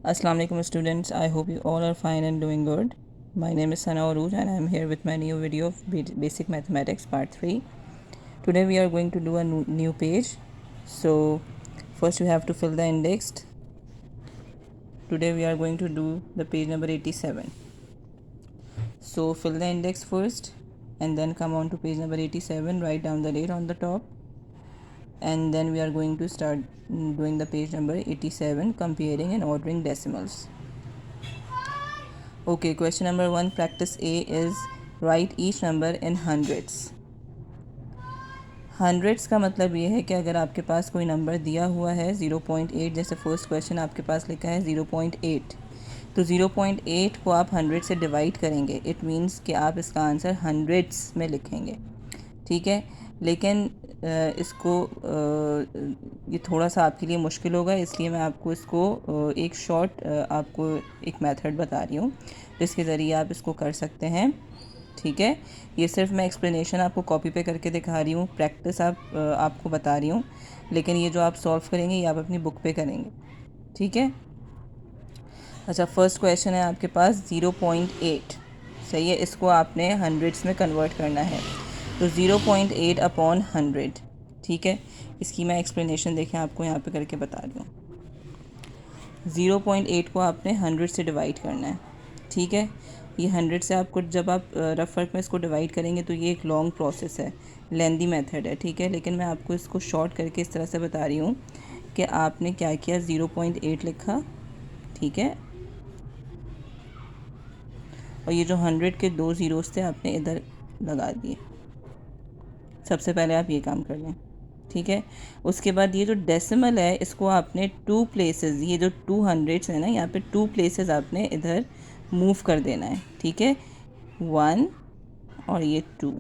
Assalamu alaikum students. I hope you all are fine and doing good. My name is Sana Arooj and I am here with my new video of Basic Mathematics Part 3. Today we are going to do a new page. So first we have to fill the index. Today we are going to do the page number 87. So fill the index first and then come on to page number 87. Write down the date on the top. And then we are going to start doing the page number 87, comparing and ordering decimals. Okay, question number 1, practice A is write each number in hundreds. Hundreds का मतलब ये है कि अगर आपके पास कोई number दिया हुआ है 0.8, जैसे फर्स्ट क्वेश्चन आपके पास लिखा है 0.8, तो 0.8 को आप 100 से डिवाइड करेंगे. इट मीन्स कि आप इसका आंसर हंड्रेड्स में लिखेंगे. ठीक है, लेकिन इसको ये थोड़ा सा आपके लिए मुश्किल होगा, इसलिए मैं आपको इसको एक शॉर्ट आपको एक मेथड बता रही हूँ जिसके ज़रिए आप इसको कर सकते हैं. ठीक है, ये सिर्फ मैं एक्सप्लेनेशन आपको कॉपी पे करके दिखा रही हूँ, प्रैक्टिस आपको बता रही हूँ, लेकिन ये जो आप सॉल्व करेंगे ये आप अपनी बुक पे करेंगे. ठीक है. अच्छा, फर्स्ट क्वेश्चन है आपके पास 0.8. सही है, इसको आपने हंड्रेड्स में कन्वर्ट करना है. तो 0.8 अपॉन 100. ठीक है, इसकी मैं एक्सप्लेनेशन देखें आपको यहाँ पे करके बता रही हूँ. 0.8 को आपने 100 से डिवाइड करना है. ठीक है, ये 100 से आपको जब आप रफ वर्क में इसको डिवाइड करेंगे तो ये एक लॉन्ग प्रोसेस है, लेंदी मेथड है. ठीक है, लेकिन मैं आपको इसको शॉर्ट करके इस तरह से बता रही हूँ कि आपने क्या किया, 0.8 लिखा. ठीक है, और ये जो 100 के 2 ज़ीरोज़ थे आपने इधर लगा दिए. सबसे पहले आप ये काम कर लें. ठीक है, उसके बाद ये जो डेसिमल है इसको आपने 2 प्लेसेस, ये जो 200 है ना, यहाँ पे 2 प्लेसेस आपने इधर मूव कर देना है. ठीक है, 1 और ये 2,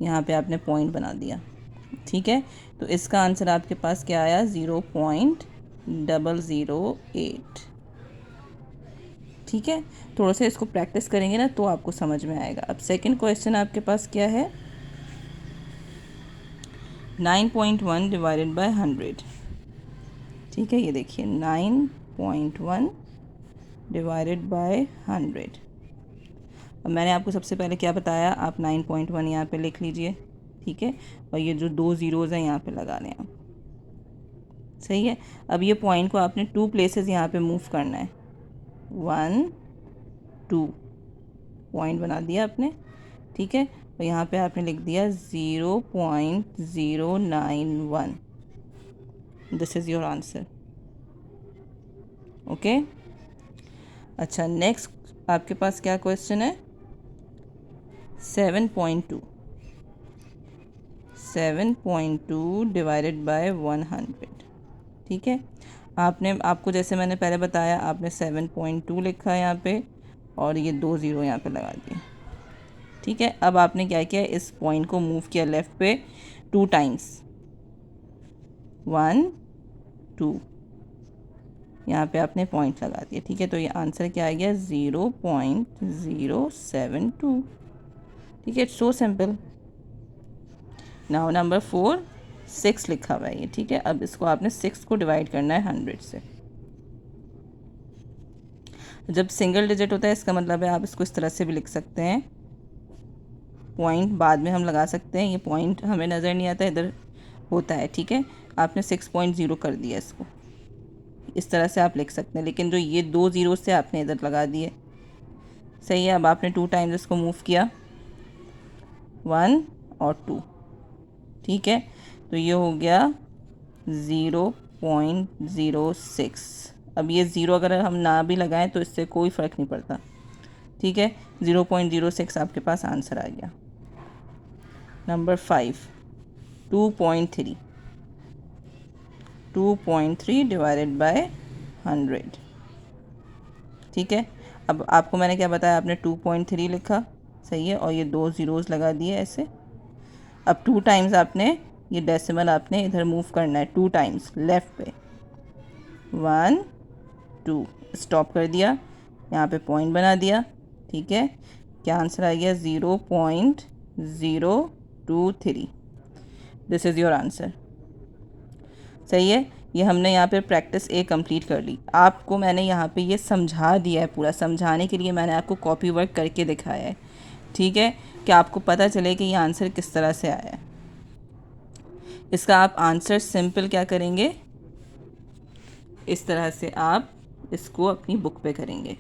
यहाँ पे आपने पॉइंट बना दिया. ठीक है, तो इसका आंसर आपके पास क्या आया, 0.008. ठीक है, थोड़ा सा इसको प्रैक्टिस करेंगे ना तो आपको समझ में आएगा. अब सेकंड क्वेश्चन आपके पास क्या है, 9.1 डिवाइडेड बाय 100. ठीक है, ये देखिए 9.1 डिवाइडेड बाय 100. अब मैंने आपको सबसे पहले क्या बताया, आप 9.1 यहाँ पे लिख लीजिए. ठीक है, और ये जो 2 ज़ीरोज़ हैं यहाँ पे लगा लें आप. सही है, अब ये पॉइंट को आपने 2 प्लेसेस यहाँ पे मूव करना है. 1 2 पॉइंट बना दिया आपने. ठीक है, और यहाँ पे आपने लिख दिया 0.091. This is your answer. Okay. अच्छा, नेक्स्ट आपके पास क्या क्वेश्चन है, 7.2. 7.2 डिवाइडेड बाय 100. ठीक है, आपको जैसे मैंने पहले बताया, आपने 7.2 लिखा है यहाँ पे और ये 2 ज़ीरो यहाँ पे लगा दिए. ठीक है, अब आपने क्या किया, इस पॉइंट को मूव किया लेफ़्ट पे 2 टाइम्स. 1 2, यहाँ पे आपने पॉइंट लगा दिया. ठीक है, तो ये आंसर क्या आ गया, 0.072. ठीक है, it's so simple. Now number 4, 6 लिखा हुआ है ये. ठीक है, अब इसको आपने 6 को डिवाइड करना है 100 से. जब सिंगल डिजिट होता है इसका मतलब है आप इसको इस तरह से भी लिख सकते हैं, पॉइंट बाद में हम लगा सकते हैं. ये पॉइंट हमें नज़र नहीं आता, इधर होता है. ठीक है, आपने 6.0 कर दिया इसको, इस तरह से आप लिख सकते हैं, लेकिन जो ये 2 ज़ीरो से आपने इधर लगा दिए. सही है, अब आपने 2 टाइम्स इसको मूव किया, 1 और 2. ठीक है, तो ये हो गया 0.06. अब ये ज़ीरो अगर हम ना भी लगाएं तो इससे कोई फ़र्क नहीं पड़ता. ठीक है, 0.06 आपके पास आंसर आ गया. नंबर 5, 2.3. 2.3 divided by 100. ठीक है, अब आपको मैंने क्या बताया, आपने 2.3 लिखा. सही है, और ये 2 ज़ीरोज़ लगा दिए ऐसे. अब 2 टाइम्स आपने ये डेसिमल आपने इधर मूव करना है, 2 टाइम्स लेफ़्ट पे. 1 2, स्टॉप कर दिया, यहाँ पे पॉइंट बना दिया. ठीक है, क्या आंसर आ गया, 0.023. This is your answer. सही है, ये हमने यहाँ पे प्रैक्टिस ए कंप्लीट कर ली। आपको मैंने यहाँ पे ये समझा दिया है, पूरा समझाने के लिए मैंने आपको कॉपी वर्क करके दिखाया है, ठीक है, कि आपको पता चले कि ये आंसर किस तरह से आया है। इसका आप आंसर सिंपल क्या करेंगे, इस तरह से आप इसको अपनी बुक पे करेंगे,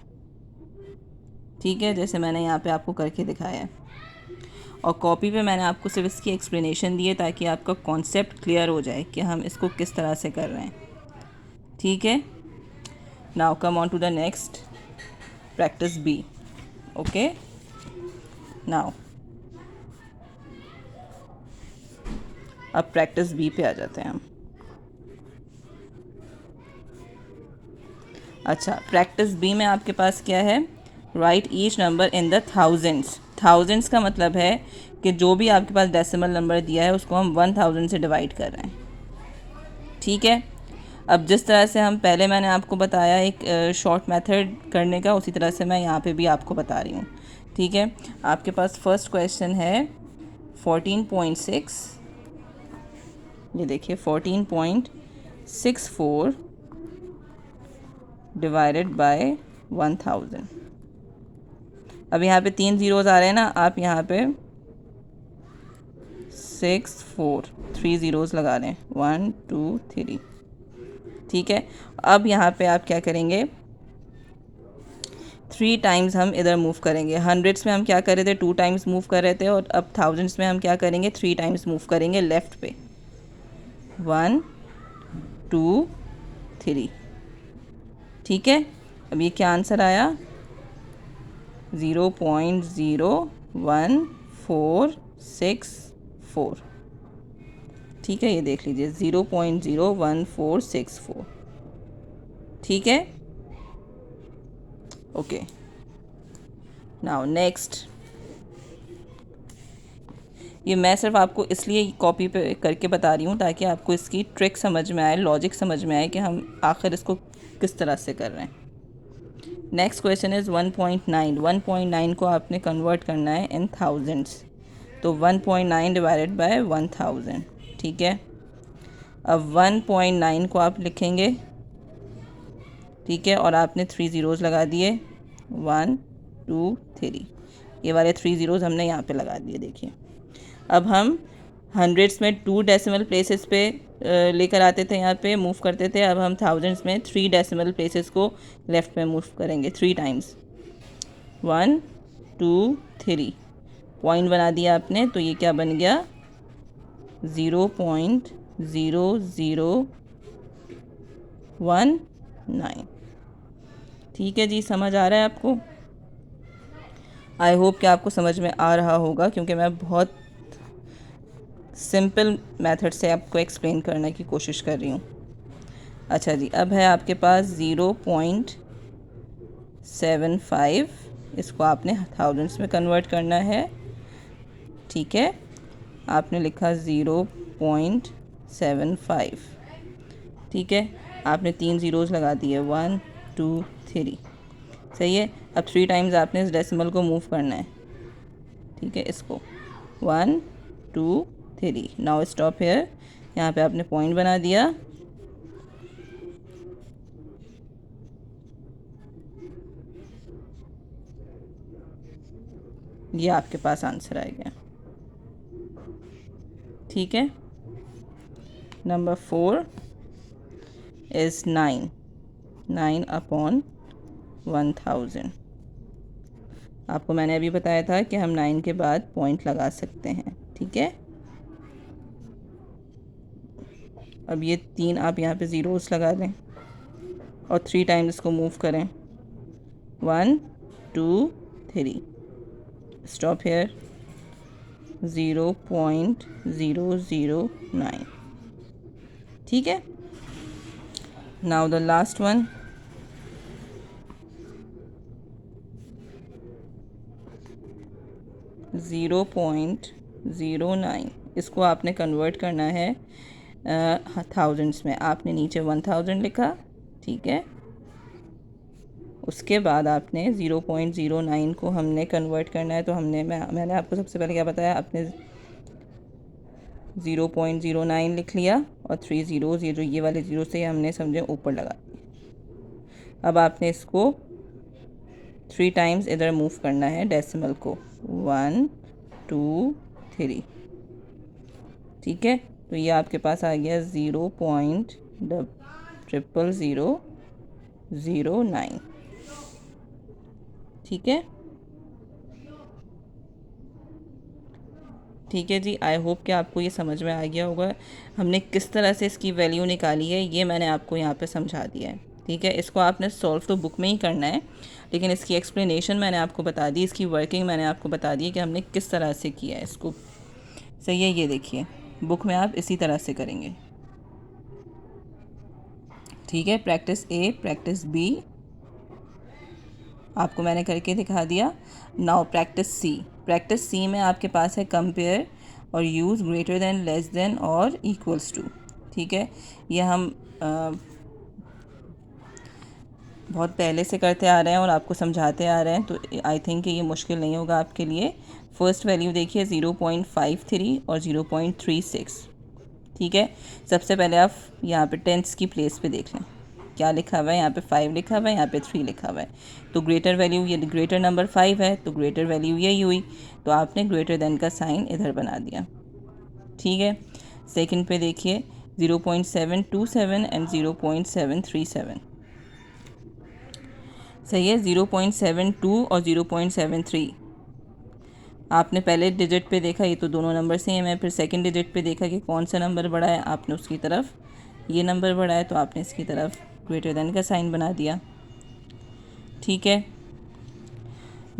ठीक है, जैसे मैंने यहाँ पे आपको करके दिखाया है। और कॉपी पे मैंने आपको सिर्फ इसकी एक्सप्लेनेशन दी है ताकि आपका कॉन्सेप्ट क्लियर हो जाए कि हम इसको किस तरह से कर रहे हैं, ठीक है। Now come on to the next practice B. Okay, now अब प्रैक्टिस बी पे आ जाते हैं हम। अच्छा, प्रैक्टिस बी में आपके पास क्या है, right each number in the thousands. Thousands का मतलब है कि जो भी आपके पास डेसिमल नंबर दिया है उसको हम 1000 से डिवाइड कर रहे हैं, ठीक है। अब जिस तरह से हम पहले मैंने आपको बताया एक शॉर्ट मेथड करने का, उसी तरह से मैं यहाँ पे भी आपको बता रही हूँ, ठीक है। आपके पास फर्स्ट क्वेश्चन है 14.6, ये देखिए 14.64 डिवाइडेड बाय 1000। अब यहाँ पे 3 ज़ीरोज़ आ रहे हैं ना, आप यहाँ पे 6 4 3 ज़ीरोज़ लगा लें, 1 2 3, ठीक है। अब यहाँ पे आप क्या करेंगे, 3 टाइम्स हम इधर मूव करेंगे। हंड्रेड्स में हम क्या कर रहे थे, 2 टाइम्स मूव कर रहे थे, और अब थाउजेंड्स में हम क्या करेंगे, 3 टाइम्स मूव करेंगे लेफ़्ट पे, 1 2 3, ठीक है। अब ये क्या आंसर आया, 0.01464, ठीक है, ये देख लीजिए 0.01464, ठीक है। Okay, now next. ये मैं सिर्फ आपको इसलिए कॉपी पे करके बता रही हूँ ताकि आपको इसकी ट्रिक समझ में आए, लॉजिक समझ में आए कि हम आखिर इसको किस तरह से कर रहे हैं। Next question is 1.9। 1.9 को आपने कन्वर्ट करना है इन थाउजेंड्स, तो 1.9 डिवाइडेड बाय 1000, ठीक है। अब 1.9 को आप लिखेंगे, ठीक है, और आपने 3 ज़ीरोज़ लगा दिए, 1 2 3, ये वाले 3 ज़ीरोज़ हमने यहाँ पे लगा दिए, देखिए। अब हम हंड्रेड्स में 2 डेसिमल प्लेसेस पे लेकर आते थे, यहाँ पे मूव करते थे। अब हम थाउजेंड्स में 3 डेसिमल प्लेसेस को लेफ़्ट में मूव करेंगे 3 टाइम्स, 1 2 3, पॉइंट बना दिया आपने, तो ये क्या बन गया, 0.0019, ठीक है जी। समझ आ रहा है आपको? आई होप कि आपको समझ में आ रहा होगा, क्योंकि मैं बहुत सिंपल मेथड से आपको एक्सप्लेन करने की कोशिश कर रही हूँ। अच्छा जी, अब है आपके पास 0.75, इसको आपने थाउजेंड्स में कन्वर्ट करना है, ठीक है। आपने लिखा 0.75, ठीक है, आपने 3 ज़ीरोज़ लगा दिए, 1 2 3, सही है। अब 3 टाइम्स आपने इस डेसिमल को मूव करना है, ठीक है, इसको 1 2 3, नाउ स्टॉप हेयर, यहाँ पे आपने पॉइंट बना दिया, ये आपके पास आंसर आ गया, ठीक है। Number 4 is 9 upon 1000। आपको मैंने अभी बताया था कि हम 9 के बाद पॉइंट लगा सकते हैं, ठीक है। अब ये 3 आप यहाँ पे ज़ीरोज़ लगा दें और 3 टाइम्स इसको मूव करें, 1 2 3, स्टॉप हेयर, 0.009, ठीक है। नाउ द लास्ट वन, 0.09, इसको आपने कन्वर्ट करना है थाउजेंड्स में। आपने नीचे 1000 लिखा, ठीक है, उसके बाद आपने 0.09 को हमने कन्वर्ट करना है, तो मैंने आपको सबसे पहले क्या बताया, आपने 0.09 लिख लिया और 3 ज़ीरोज़ ये वाले ज़ीरो से हमने समझे ऊपर लगा दिए। अब आपने इसको 3 टाइम्स इधर मूव करना है डेसिमल को, 1 2 3। ठीक है, तो ये आपके पास आ गया 0.000009। ठीक है, ठीक है जी। आई होप कि आपको ये समझ में आ गया होगा हमने किस तरह से इसकी वैल्यू निकाली है। ये मैंने आपको यहाँ पे समझा दिया है। ठीक है, इसको आपने सॉल्व तो बुक में ही करना है, लेकिन इसकी एक्सप्लेनेशन मैंने आपको बता दी, इसकी वर्किंग मैंने आपको बता दी कि हमने किस तरह से किया है इसको। सही है, ये देखिए बुक में आप इसी तरह से करेंगे। ठीक है, प्रैक्टिस ए, प्रैक्टिस बी आपको मैंने करके दिखा दिया। नाउ प्रैक्टिस सी। प्रैक्टिस सी में आपके पास है कंपेयर और use greater than, less than और इक्वल्स टू। ठीक है, ये हम बहुत पहले से करते आ रहे हैं और आपको समझाते आ रहे हैं, तो आई थिंक ये मुश्किल नहीं होगा आपके लिए। फर्स्ट वैल्यू देखिए 0.53 और 0.36। ठीक है, सबसे पहले आप यहाँ पे टेंथ्स की प्लेस पे देख लें क्या लिखा हुआ है। यहाँ पे 5 लिखा हुआ है, यहाँ पे 3 लिखा हुआ है। तो ग्रेटर वैल्यू, ये ग्रेटर नंबर 5 है तो ग्रेटर वैल्यू यही हुई, तो आपने ग्रेटर देन का साइन इधर बना दिया। ठीक है, सेकंड पे देखिए 0.727 एंड 0.737। सही है, 0.72 और 0.73 आपने पहले डिजिट पे देखा, ये तो दोनों नंबर सेम है। फिर सेकंड डिजिट पे देखा कि कौन सा नंबर बड़ा है, आपने उसकी तरफ, ये नंबर बड़ा है तो आपने इसकी तरफ ग्रेटर देन का साइन बना दिया। ठीक है,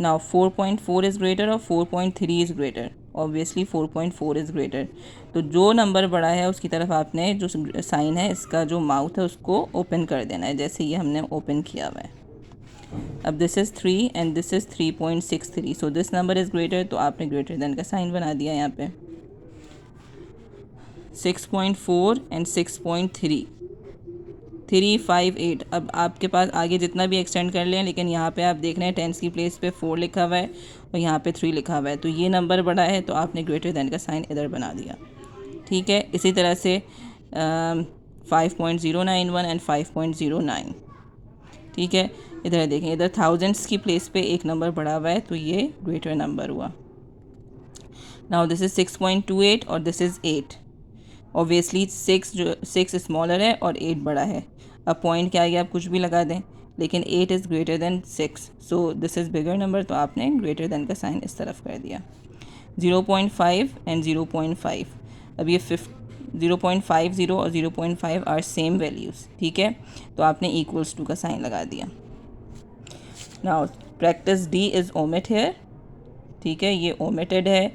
नाउ 4.4 इज़ ग्रेटर और 4.3 is greater. Obviously 4.4 is greater, तो जो नंबर बड़ा है उसकी तरफ आपने जो साइन है, इसका जो माउथ है उसको ओपन कर देना है, जैसे ये हमने ओपन किया हुआ है। अब this is 3 and this is 3.63, so this number is greater, तो आपने ग्रेटर देन का साइन बना दिया यहाँ पे। 6.4 एंड 6.3, 358। अब आपके पास आगे जितना भी एक्सटेंड कर लें, लेकिन यहाँ पे आप देख रहे हैं टेंस की प्लेस पे 4 लिखा हुआ है और यहाँ पे 3 लिखा हुआ है, तो ये नंबर बड़ा है तो आपने ग्रेटर देन का साइन इधर बना दिया। ठीक है, इसी तरह से 5.091 एंड 5.09। ठीक है, इधर देखें, इधर थाउजेंड्स की प्लेस पे एक नंबर बढ़ा हुआ है तो ये ग्रेटर नंबर हुआ। नाउ दिस इज़ 6.28 और दिस इज़ 8। ऑब्वियसली 6 स्मॉलर है और 8 बड़ा है। अब पॉइंट के आगे आप कुछ भी लगा दें, लेकिन 8 is greater than 6, so this is bigger number, तो आपने ग्रेटर देन का साइन इस तरफ कर दिया। 0.5 एंड 0.5, अब ये 0.50 और 0.5 आर सेम वैल्यूज़। ठीक है, तो आपने इक्वल्स टू का साइन लगा दिया। Now practice D is omit here. ठीक है, ये ओमिटेड है,